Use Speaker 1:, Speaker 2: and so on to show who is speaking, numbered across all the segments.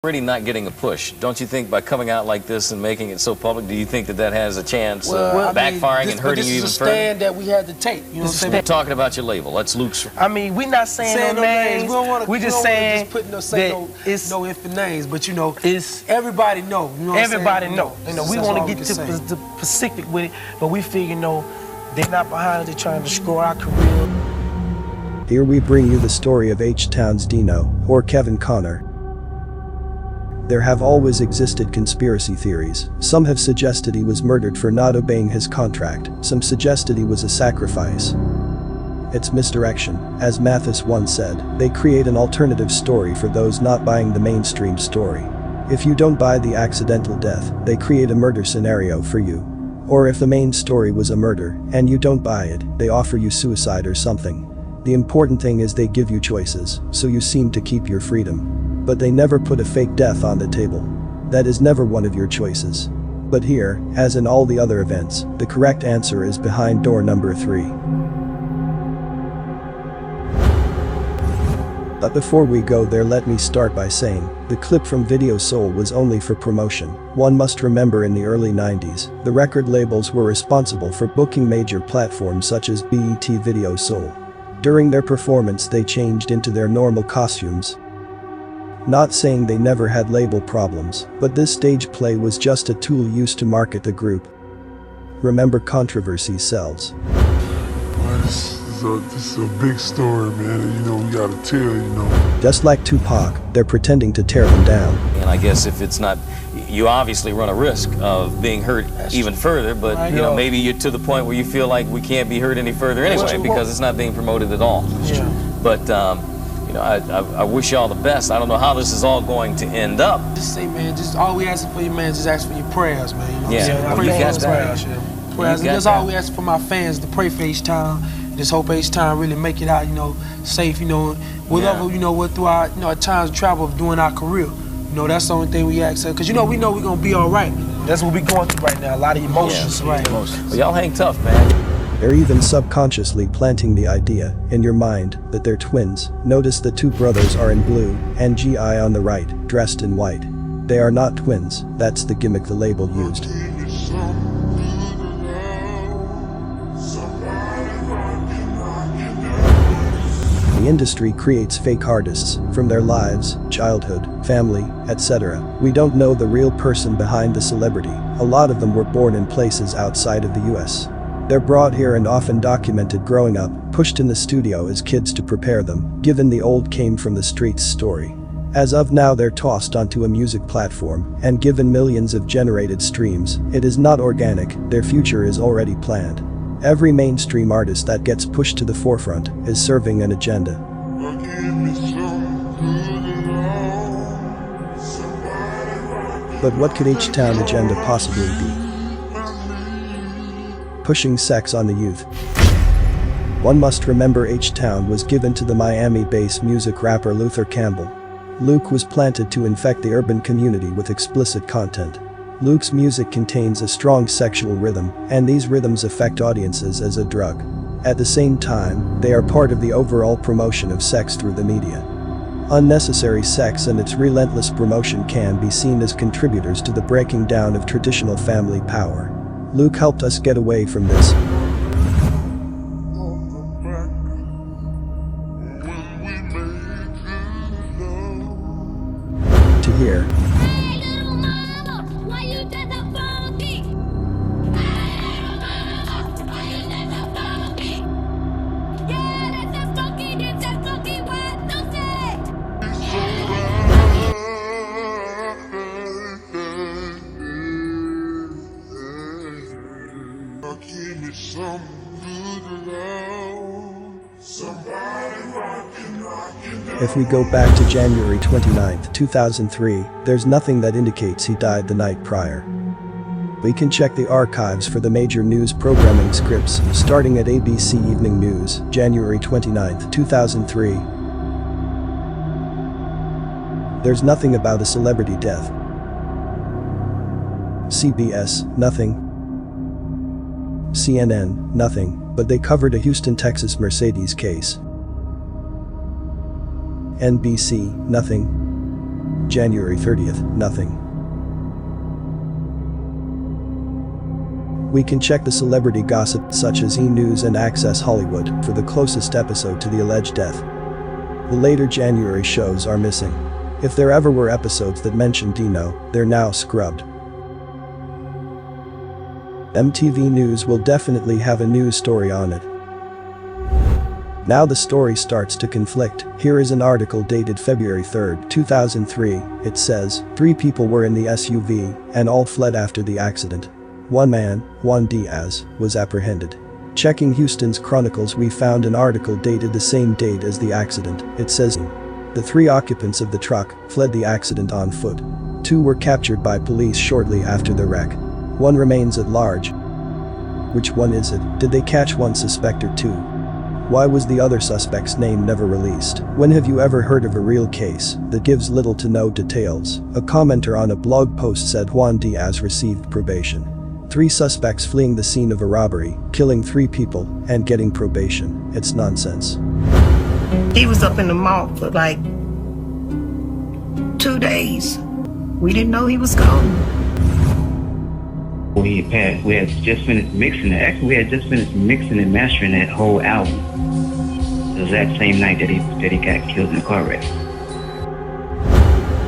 Speaker 1: Already not getting a push. Don't you think by coming out like this and making it so public, do you think that that has a chance of backfiring and hurting you even further?
Speaker 2: This is a stand that we had to take. You know what I'm saying?
Speaker 1: We're talking about your label. That's Luke's.
Speaker 3: I mean, we're not saying no names.
Speaker 2: We just saying
Speaker 3: that it's
Speaker 2: no infant names, but you know, it's everybody know. You know what
Speaker 3: everybody
Speaker 2: I'm saying?
Speaker 3: know. You know, we want to get to the specific with it, but we figure, they're not behind it. They're trying to destroy our career.
Speaker 4: Here we bring you the story of H-Town's Dino, or Kevin Connor. There have always existed conspiracy theories. Some have suggested he was murdered for not obeying his contract. Some suggested he was a sacrifice. It's misdirection. As Mathis once said, they create an alternative story for those not buying the mainstream story. If you don't buy the accidental death, they create a murder scenario for you. Or if the main story was a murder, and you don't buy it, they offer you suicide or something. The important thing is they give you choices, so you seem to keep your freedom. But they never put a fake death on the table. That is never one of your choices. But here, as in all the other events, the correct answer is behind door number 3. But before we go there, let me start by saying, the clip from Video Soul was only for promotion. One must remember in the early 90s, the record labels were responsible for booking major platforms such as BET Video Soul. During their performance they changed into their normal costumes. Not saying they never had label problems, but this stage play was just a tool used to market the group. Remember, controversy sells.
Speaker 5: Well, this is a big story, man, we gotta tell,
Speaker 4: Just like Tupac, they're pretending to tear them down.
Speaker 1: And I guess if it's not, you obviously run a risk of being hurt even further, but maybe you're to the point where you feel like we can't be hurt any further anyway because it's not being promoted at all.
Speaker 2: Yeah.
Speaker 1: But I wish you all the best. I don't know how this is all going to end up.
Speaker 2: Just say, man, just all we asking for you, man, just ask for your prayers, man. You know
Speaker 1: Yeah,
Speaker 2: what I'm
Speaker 1: well,
Speaker 2: saying?
Speaker 1: you got
Speaker 2: Prayers.
Speaker 1: that.
Speaker 2: That's all we ask for my fans, to pray for H-Town. Just hope H-Town really make it out, safe, whatever, what through our times of travel of doing our career. That's the only thing we ask. Because, we know we're going to be all right.
Speaker 3: That's what we're going through right now, a lot of emotions.
Speaker 2: Right.
Speaker 1: Well, y'all hang tough, man.
Speaker 4: They're even subconsciously planting the idea in your mind that they're twins. Notice the two brothers are in blue, and GI on the right, dressed in white. They are not twins, that's the gimmick the label used. The industry creates fake artists from their lives, childhood, family, etc. We don't know the real person behind the celebrity. A lot of them were born in places outside of the US. They're brought here and often documented growing up, pushed in the studio as kids to prepare them, given the old came from the streets story. As of now they're tossed onto a music platform and given millions of generated streams. It is not organic, their future is already planned. Every mainstream artist that gets pushed to the forefront is serving an agenda. But what could H-Town agenda possibly be? Pushing sex on the youth. One must remember H-Town was given to the Miami-based music rapper Luther Campbell. Luke was planted to infect the urban community with explicit content. Luke's music contains a strong sexual rhythm, and these rhythms affect audiences as a drug. At the same time, they are part of the overall promotion of sex through the media. Unnecessary sex and its relentless promotion can be seen as contributors to the breaking down of traditional family power. Luke helped us get away from this. To hear. If we go back to January 29, 2003, there's nothing that indicates he died the night prior. We can check the archives for the major news programming scripts, starting at ABC Evening News, January 29, 2003. There's nothing about a celebrity death. CBS, nothing. CNN, nothing, but they covered a Houston, Texas Mercedes case. NBC, nothing. January 30th, nothing. We can check the celebrity gossip such as E! News and Access Hollywood for the closest episode to the alleged death. The later January shows are missing. If there ever were episodes that mentioned Dino, they're now scrubbed. MTV News will definitely have a news story on it. Now the story starts to conflict. Here is an article dated February 3, 2003. It says, 3 people were in the SUV and all fled after the accident. One man, Juan Diaz, was apprehended. Checking Houston's Chronicles, we found an article dated the same date as the accident. It says, the 3 occupants of the truck fled the accident on foot. 2 were captured by police shortly after the wreck. 1 remains at large. Which one is it? Did they catch one suspect or 2? Why was the other suspect's name never released? When have you ever heard of a real case that gives little to no details? A commenter on a blog post said Juan Diaz received probation. 3 suspects fleeing the scene of a robbery, killing 3 people, and getting probation. It's nonsense.
Speaker 6: He was up in the mall for like 2 days. We didn't know he was gone.
Speaker 7: We had just finished mixing it. Actually, we had just finished mixing and mastering that whole album. The exact same night that he got killed in a car wreck.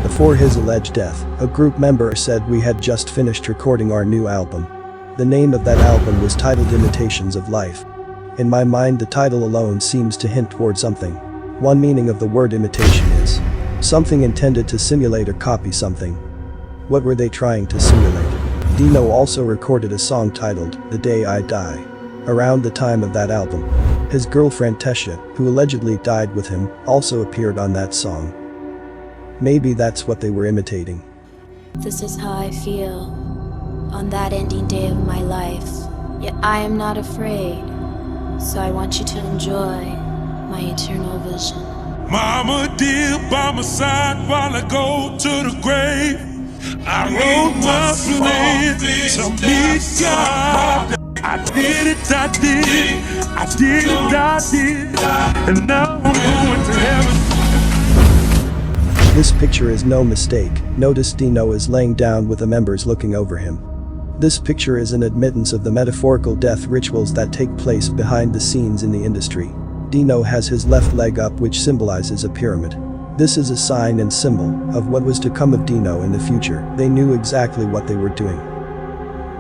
Speaker 4: Before his alleged death, a group member said we had just finished recording our new album. The name of that album was titled Imitations of Life. In my mind, the title alone seems to hint toward something. One meaning of the word imitation is something intended to simulate or copy something. What were they trying to simulate? Dino also recorded a song titled The Day I Die. Around the time of that album, his girlfriend Tesha, who allegedly died with him, also appeared on that song. Maybe that's what they were imitating.
Speaker 8: This is how I feel on that ending day of my life. Yet I am not afraid, so I want you to enjoy my eternal vision.
Speaker 9: Mama dear, by my side while I go to the grave. I wrote my plan to meet God. I did it, I did it, I did it, I did it, and now I'm going to heaven.
Speaker 4: This picture is no mistake. Notice Dino is laying down with the members looking over him. This picture is an admittance of the metaphorical death rituals that take place behind the scenes in the industry. Dino has his left leg up, which symbolizes a pyramid. This is a sign and symbol of what was to come of Dino in the future. They knew exactly what they were doing.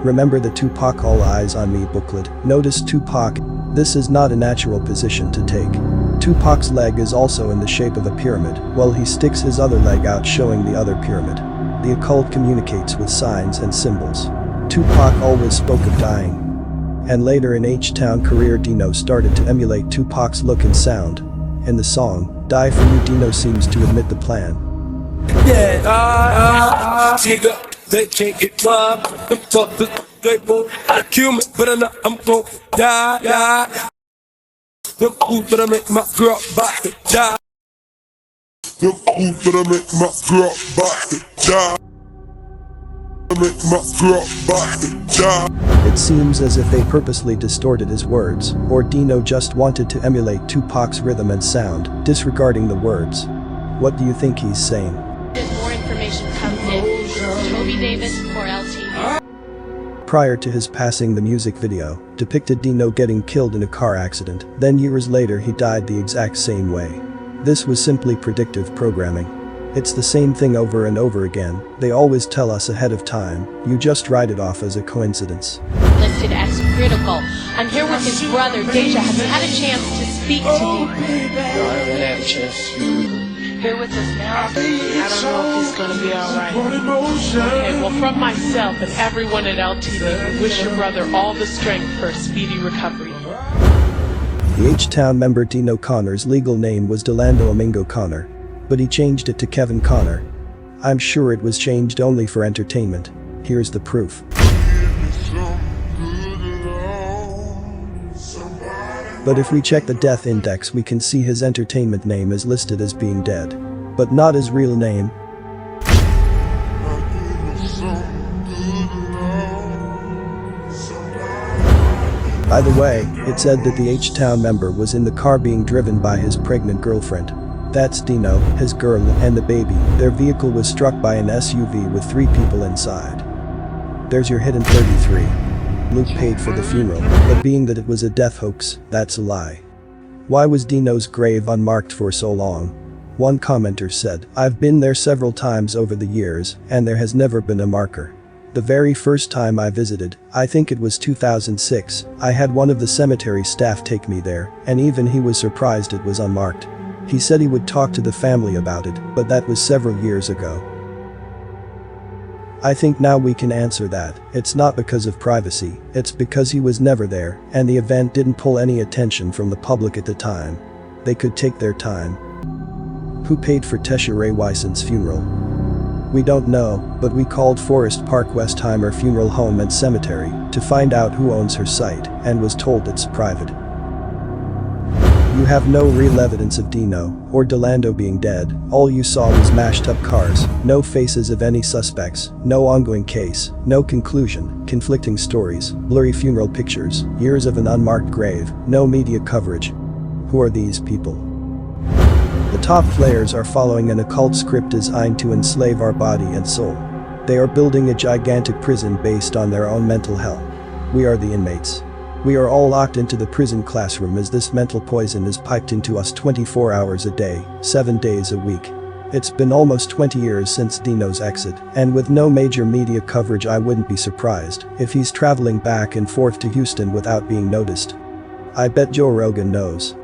Speaker 4: Remember the Tupac All Eyes on Me booklet? Notice Tupac. This is not a natural position to take. Tupac's leg is also in the shape of a pyramid, while he sticks his other leg out showing the other pyramid. The occult communicates with signs and symbols. Tupac always spoke of dying. And later in H-Town career, Dino started to emulate Tupac's look and sound. In the song, Die For You, Dino seems to admit the plan.
Speaker 9: Yeah, nigga, they can't get robbed. I'm talking straight boy. Kill me, but I'm gon' die. The food that I make my girl back to die. The food that I make my girl back to die. Make my girl back to die.
Speaker 4: It seems as if they purposely distorted his words, or Dino just wanted to emulate Tupac's rhythm and sound, disregarding the words. What do you think he's saying?
Speaker 10: As more information comes in, Toby Davis for LTV.
Speaker 4: Prior to his passing, the music video depicted Dino getting killed in a car accident. Then years later he died the exact same way. This was simply predictive programming. It's the same thing over and over again. They always tell us ahead of time. You just write it off as a coincidence.
Speaker 10: Listed as critical. I'm here with his brother, Deja. Have you had a chance to speak to him?
Speaker 3: No, I haven't had a chance to.
Speaker 10: Here with us now. I don't know if he's gonna be alright. Okay, well, from myself and everyone at LTV, we wish your brother all the strength for a speedy recovery.
Speaker 4: The H-Town member Dino Connor's legal name was Delando Amingo Connor, but he changed it to Kevin Connor. I'm sure it was changed only for entertainment. Here's the proof. But if we check the death index, we can see his entertainment name is listed as being dead, but not his real name. By the way, it said that the H-Town member was in the car being driven by his pregnant girlfriend. That's Dino, his girl, and the baby. Their vehicle was struck by an SUV with 3 people inside. There's your hidden 33. Luke paid for the funeral, but being that it was a death hoax, that's a lie. Why was Dino's grave unmarked for so long? One commenter said, "I've been there several times over the years, and there has never been a marker. The very first time I visited, I think it was 2006, I had one of the cemetery staff take me there, and even he was surprised it was unmarked. He said he would talk to the family about it, but that was several years ago." I think now we can answer that. It's not because of privacy, it's because he was never there, and the event didn't pull any attention from the public at the time. They could take their time. Who paid for Tesha Ray Weisson's funeral? We don't know, but we called Forest Park Westheimer Funeral Home and Cemetery to find out who owns her site, and was told it's private. You have no real evidence of Dino or Delando being dead. All you saw was mashed up cars, no faces of any suspects, no ongoing case, no conclusion, conflicting stories, blurry funeral pictures, years of an unmarked grave, no media coverage. Who are these people? The top players are following an occult script designed to enslave our body and soul. They are building a gigantic prison based on their own mental hell. We are the inmates. We are all locked into the prison classroom as this mental poison is piped into us 24 hours a day, 7 days a week. It's been almost 20 years since Dino's exit, and with no major media coverage I wouldn't be surprised if he's traveling back and forth to Houston without being noticed. I bet Joe Rogan knows.